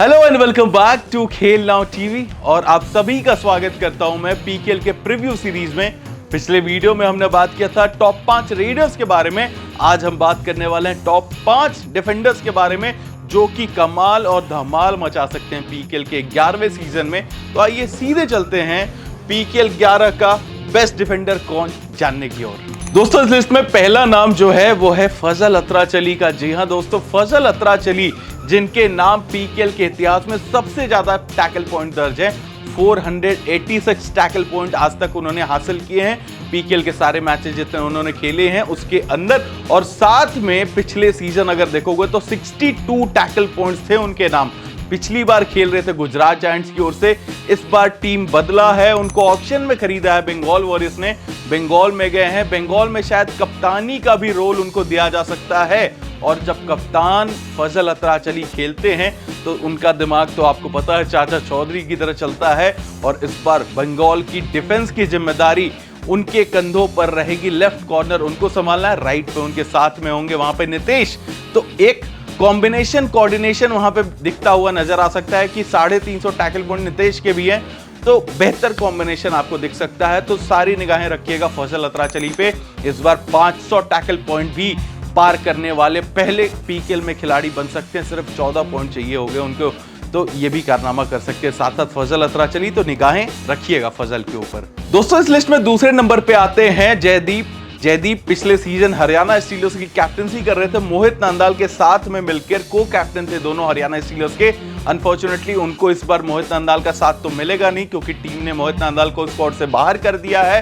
Hello and welcome back to Khel now TV और आप सभी का स्वागत करता हूं मैं पीकेएल के प्रीव्यू सीरीज में। पिछले वीडियो में हमने बात किया था टॉप 5 रेडर्स के बारे में। आज हम बात करने वाले हैं टॉप 5 डिफेंडर्स के बारे में जो कि कमाल और धमाल मचा सकते हैं पीकेएल के 11वें सीजन में। तो आइए सीधे चलते हैं पीकेएल 11 का बेस्ट डिफेंडर कौन जानने की ओर। दोस्तों इस लिस्ट में पहला नाम जो है वो है फजल अत्राचली का। जी हां दोस्तों, फजल अत्राचली जिनके नाम पीकेएल के इतिहास में सबसे ज्यादा टैकल पॉइंट दर्ज है। 486 टैकल पॉइंट आज तक उन्होंने हासिल किए हैं पीकेएल के सारे मैचेस जितने उन्होंने खेले हैं उसके अंदर। और साथ में पिछले सीजन अगर देखोगे तो 62 टैकल पॉइंट्स थे उनके नाम। पिछली बार खेल रहे थे गुजरात जायंट्स की ओर से, इस बार टीम बदला है, उनको ऑक्शन में खरीदा है बंगाल वॉरियर्स ने। बंगाल में गए हैं, बंगाल में शायद कप्तानी का भी रोल उनको दिया जा सकता है। और जब कप्तान फजल अत्राचली खेलते हैं तो उनका दिमाग तो आपको पता है चाचा चौधरी की तरह चलता है। और इस बार बंगाल की डिफेंस की जिम्मेदारी उनके कंधों पर रहेगी। लेफ्ट कॉर्नर उनको संभालना है, राइट पे उनके साथ में होंगे वहां पे नीतीश। तो एक कॉम्बिनेशन कोऑर्डिनेशन वहां पे दिखता हुआ नजर आ सकता है कि 350 टैकल पॉइंट नीतीश के भी हैं, तो बेहतर कॉम्बिनेशन आपको दिख सकता है। तो सारी निगाहें रखिएगा फजल अत्राचली पे। इस बार 500 टैकल पॉइंट भी पार करने वाले पहले पीकेएल में खिलाड़ी बन सकते हैं। सिर्फ 14 पॉइंट चाहिए होंगे उनको, तो ये भी कारनामा कर सकते हैं साथ साथ फजल अत्राचली। तो निगाहें रखिएगा फजल के ऊपर। दोस्तों इस लिस्ट में दूसरे नंबर पे आते हैं जयदीप पिछले सीजन हरियाणा स्टीलर्स की कैप्टनसी कर रहे थे। मोहित नंदाल के साथ में मिलकर को कैप्टन थे दोनों हरियाणा स्टीलर्स के। अनफॉर्चुनेटली उनको इस बार मोहित नंदाल का साथ तो मिलेगा नहीं क्योंकि टीम ने मोहित नंदाल को स्क्वाड से बाहर कर दिया है।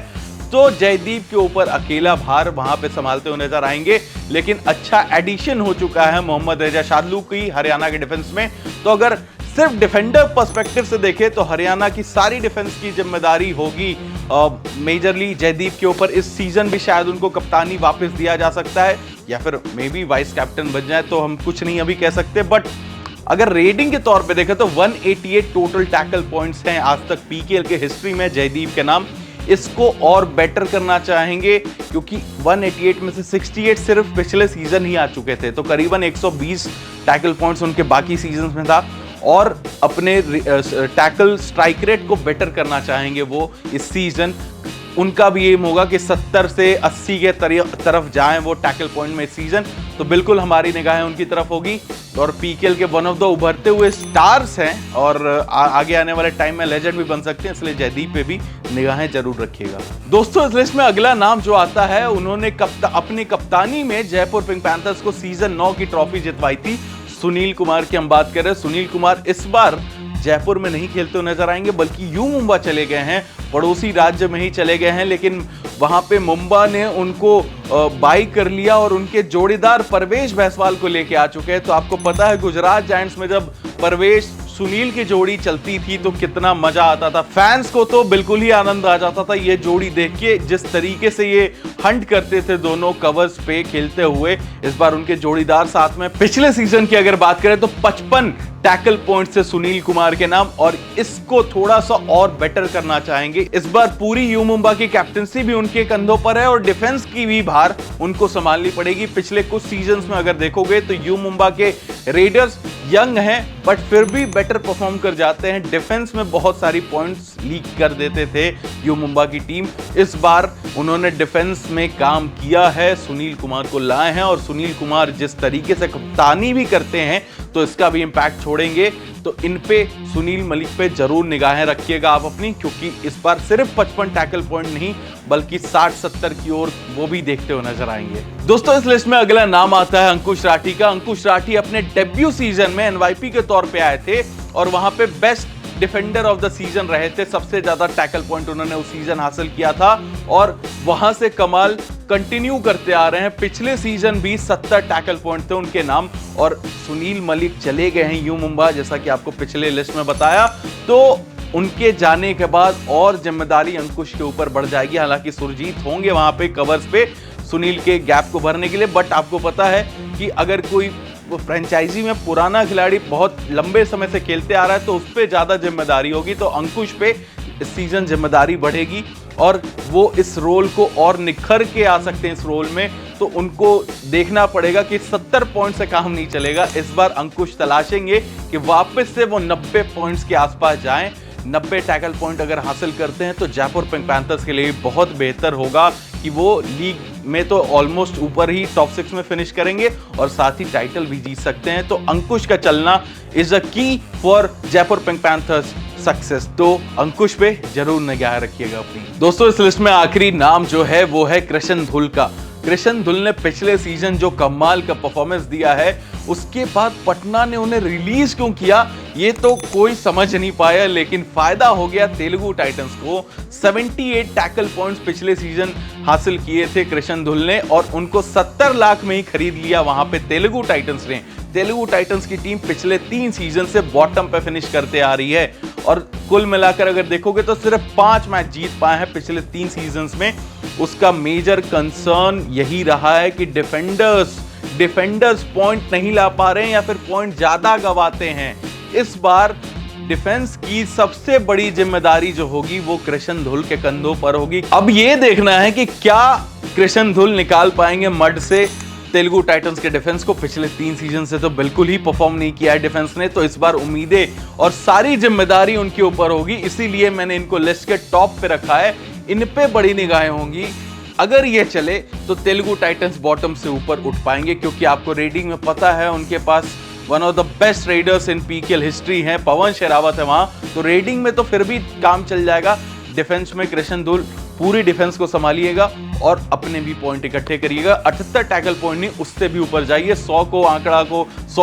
तो जयदीप के ऊपर अकेला भार वहां पे संभालते हुए नजर आएंगे। लेकिन अच्छा एडिशन हो चुका है मोहम्मद रेजा शादलू की हरियाणा के डिफेंस में। तो अगर सिर्फ डिफेंडर पर्सपेक्टिव से देखें तो हरियाणा की सारी डिफेंस की जिम्मेदारी होगी मेजरली जयदीप के ऊपर। इस सीजन भी शायद उनको कप्तानी वापस दिया जा सकता है या फिर मे बी वाइस कैप्टन बन जाए, तो हम कुछ नहीं अभी कह सकते। बट अगर रेटिंग के तौर पे देखें तो 188 टोटल टैकल पॉइंट्स हैं आज तक पीकेएल के हिस्ट्री में जयदीप के नाम। इसको और बेटर करना चाहेंगे क्योंकि 188 में से 68 सिर्फ पिछले सीजन ही आ चुके थे, तो करीबन 120 टैकल पॉइंट्स उनके बाकी सीजन में था। और अपने टैकल स्ट्राइक रेट को बेटर करना चाहेंगे वो इस सीजन। उनका भी एम होगा कि 70 से 80 के तरफ जाएं वो टैकल पॉइंट में इस सीजन। तो बिल्कुल हमारी निगाहें उनकी तरफ होगी। और पीकेएल के वन ऑफ द उभरते हुए स्टार्स हैं और आगे आने वाले टाइम में लेजेंड भी बन सकते हैं, इसलिए जयदीप पे भी निगाहें जरूर रखिएगा। दोस्तों इस लिस्ट में अगला नाम जो आता है, उन्होंने अपनी कप्तानी में जयपुर पिंक पैंथर्स को सीजन 9 की ट्रॉफी जितवाई थी। सुनील कुमार की हम बात कर रहे हैं। सुनील कुमार इस बार जयपुर में नहीं खेलते हुए नजर आएंगे बल्कि यू मुंबा चले गए हैं, पड़ोसी राज्य में ही चले गए हैं। लेकिन वहां पे मुंबा ने उनको बाई कर लिया और उनके जोड़ीदार परवेश भैसवाल को लेके आ चुके हैं। तो आपको पता है गुजरात जायंट्स में जब परवेश सुनील की जोड़ी चलती थी तो कितना मजा आता था, फैंस को तो बिल्कुल ही आनंद आ जाता था ये जोड़ी देख के। जिस तरीके से ये हंट करते थे दोनों कवर्स पे खेलते हुए, इस बार उनके जोड़ीदार साथ में। पिछले सीजन की अगर बात करें तो 55 टैकल पॉइंट से सुनील कुमार के नाम, और इसको थोड़ा सा और बेटर करना चाहेंगे। इस बार पूरी यू मुंबा की कैप्टनसी भी उनके कंधों पर है और डिफेंस की भी भार उनको संभालनी पड़ेगी। पिछले कुछ सीजन्स में अगर देखोगे तो यू मुंबा के रेडर्स यंग हैं बट फिर भी बेटर परफॉर्म कर जाते हैं। डिफेंस में बहुत सारी पॉइंट्स लीक कर देते थे यू मुंबा की टीम। इस बार उन्होंने डिफेंस में काम किया है, सुनील कुमार को लाए हैं। और सुनील कुमार जिस तरीके से कप्तानी भी करते हैं तो इसका भी इंपैक्ट छोड़ेंगे। तो इन पे सुनील मलिक पे जरूर निगाहें रखिएगा आप अपनी, क्योंकि इस बार सिर्फ 55 टैकल पॉइंट नहीं बल्कि 60-70 की ओर वो भी देखते हुए नजर आएंगे। दोस्तों इस लिस्ट में अगला नाम आता है अंकुश राठी का। अंकुश राठी अपने डेब्यू सीजन में एनवाईपी के तौर पे आए थे और वहां पे best defender of the season रहे थे। सबसे ज्यादा टैकल पॉइंट उन्होंने उस सीजन हासिल किया था और वहां से कमाल कंटिन्यू करते आ रहे हैं। पिछले सीजन भी 70 टैकल पॉइंट थे उनके नाम। और सुनील मलिक चले गए हैं यू मुंबा, जैसा कि आपको पिछले लिस्ट में बताया। तो उनके जाने के बाद और जिम्मेदारी अंकुश के ऊपर बढ़ जाएगी। हालांकि सुरजीत होंगे वहां पे कवर्स पे सुनील के गैप को भरने के लिए, बट आपको पता है कि अगर कोई फ्रेंचाइजी में पुराना खिलाड़ी बहुत लंबे समय से खेलते आ रहा है तो उस पर ज्यादा जिम्मेदारी होगी। तो अंकुश पे इस सीजन जिम्मेदारी बढ़ेगी और वो इस रोल को और निखर के आ सकते हैं इस रोल में। तो उनको देखना पड़ेगा कि 70 पॉइंट से काम नहीं चलेगा। इस बार अंकुश तलाशेंगे कि वापस से वो 90 पॉइंट्स के आसपास जाएं। 90 टैकल पॉइंट अगर हासिल करते हैं तो जयपुर पिंक पैंथर्स के लिए बहुत बेहतर होगा कि वो लीग में तो ऑलमोस्ट ऊपर ही टॉप 6 में फिनिश करेंगे और साथ ही टाइटल भी जीत सकते हैं। तो अंकुश का चलना इज अ की for Jaipur pink panthers success. तो अंकुश पे जरूर निगाह रखिएगा अपनी। दोस्तों, इस लिस्ट में आखिरी नाम जो है वो है कृष्ण धुल का। कृष्ण धुल ने पिछले सीजन जो कमाल का परफॉर्मेंस दिया है, उसके बाद पटना ने उन्हें रिलीज क्यों किया ये तो कोई समझ नहीं पाया, लेकिन फायदा हो गया तेलुगु टाइटंस को। 78 टैकल पॉइंट्स पिछले सीजन हासिल किए थे कृष्ण धुल ने और उनको 70 लाख में ही खरीद लिया वहां पे तेलुगु टाइटंस ने। तेलुगु टाइटंस की टीम पिछले 3 सीजन से बॉटम पे फिनिश करते आ रही है और कुल मिलाकर अगर देखोगे तो सिर्फ 5 मैच जीत पाए हैं पिछले 3 सीजन्स में। उसका मेजर कंसर्न यही रहा है कि डिफेंडर्स पॉइंट नहीं ला पा रहे हैं या फिर पॉइंट ज्यादा गवाते हैं। इस बार डिफेंस की सबसे बड़ी जिम्मेदारी जो होगी वो कृष्ण धुल के कंधों पर होगी। अब ये देखना है कि क्या कृष्ण धुल निकाल पाएंगे मड से तेलुगु टाइटंस के डिफेंस को। पिछले 3 सीजन से तो बिल्कुल ही परफॉर्म नहीं किया है डिफेंस ने, तो इस बार उम्मीदें और सारी जिम्मेदारी उनके ऊपर होगी। इसीलिए मैंने इनको लिस्ट के टॉप पे रखा है। इन पे बड़ी निगाहें होंगी। अगर ये चले तो तेलुगु टाइटंस बॉटम से ऊपर उठ पाएंगे, क्योंकि आपको रेडिंग में पता है उनके पास one of the best raiders in PKL history है, पवन शेरावत है वहां, तो रेडिंग में तो फिर भी काम चल जाएगा। डिफेंस में कृष्ण धुल पूरी डिफेंस को संभालिएगा और अपने भी पॉइंट इकट्ठे करिएगा। 78 टैकल पॉइंट नहीं, उससे भी ऊपर जाइए। 100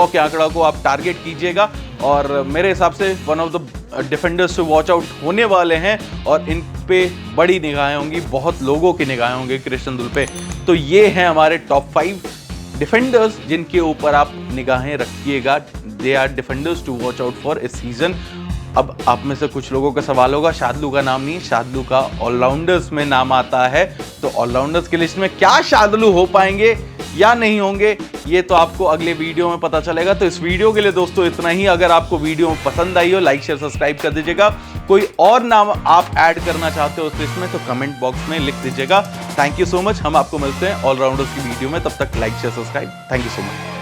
के आंकड़ा को आप टारगेट कीजिएगा और मेरे हिसाब से one of the defenders to watch out होने वाले हैं और इन पे बड़ी निगाहें होंगी, बहुत लोगों की निगाहें होंगी कृष्ण धुल पे। तो ये हैं हमारे टॉप 5 डिफेंडर्स जिनके ऊपर आप निगाहें रखिएगा। They are defenders to watch out for इस सीजन। अब आप में से कुछ लोगों का सवाल होगा, शादलू का नाम नहीं, शादलू का ऑलराउंडर्स में नाम आता है, तो ऑलराउंडर्स की लिस्ट में क्या शादलू हो पाएंगे या नहीं होंगे ये तो आपको अगले वीडियो में पता चलेगा। तो इस वीडियो के लिए दोस्तों इतना ही। अगर आपको वीडियो पसंद आई हो लाइक शेयर सब्सक्राइब कर दीजिएगा। कोई और नाम आप ऐड करना चाहते हो उस लिस्ट में तो कमेंट बॉक्स में लिख दीजिएगा। Thank you so much. हम आपको मिलते हैं ऑलराउंडर्स की वीडियो में, तब तक like share subscribe. Thank you so much.